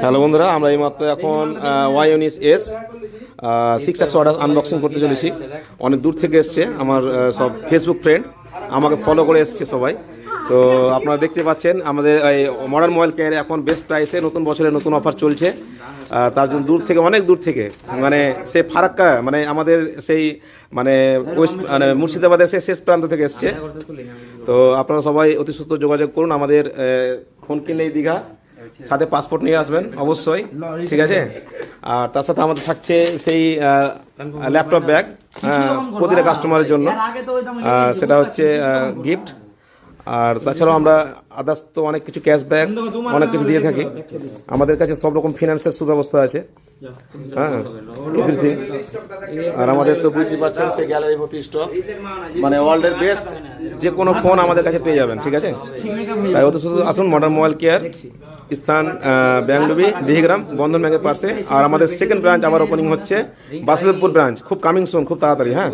Hello বন্ধুরা, আমরা এইমাত্র এখন ওয়াইওনিস এস 6X অর্ডার আনবক্সিং করতে চলেছি। অনেক দূর থেকে এসছে আমার সব ফেসবুক ফ্রেন্ড, আমাকে ফলো করে এসছে সবাই। তো আপনারা দেখতে পাচ্ছেন আমাদের এই মডার্ন মোবাইল কেয়ার এখন বেস্ট প্রাইসে নতুন বছরের নতুন অফার চলছে। তার জন্য দূর থেকে, অনেক দূর থেকে, মানে সেই ফারাক্কা, মানে আমাদের সেই মানে ওয়েস্ট মানে মুর্শিদাবাদের সেই শেষ প্রান্ত থেকে এসছে। তো আপনারা সবাই অতি সত্ত্ব যোগাযোগ করুন। আমাদের ফোন কিনলেই দীঘা, সাথে পাসপোর্ট নিয়ে আসবেন অবশ্যই, ঠিক আছে। আর তার সাথে আমাদের থাকছে সেই ল্যাপটপ ব্যাগ প্রতিটা কাস্টমারের জন্য, সেটা হচ্ছে গিফট। আর তাছাড়াও আমরা আদার্স তো অনেক কিছু ক্যাশব্যাক অনেক কিছু দিয়ে থাকি। আমাদের কাছে সব রকম ফিনান্সের সুব্যবস্থা আছে, হ্যাঁ, এভরিথিং। আর আমাদের তো বুঝতে পারছেন সেই গ্যালারি ভর্তি স্টক, মানে ওয়ার্ল্ডের বেস্ট যে কোনো ফোন আমাদের কাছে পেয়ে যাবেন, ঠিক আছে। তাই অত শুধু আসুন মডার্ন মোবাইল কেয়ার, স্থান ব্যাংলুবি, ডিহিগ্রাম, বন্ধন ব্যাংকের পাশে। আর আমাদের সেকেন্ড ব্রাঞ্চ আবার ওপেনিং হচ্ছে বাসুদেবপুর ব্রাঞ্চ, খুব কামিং সুন, খুব তাড়াতাড়ি, হ্যাঁ।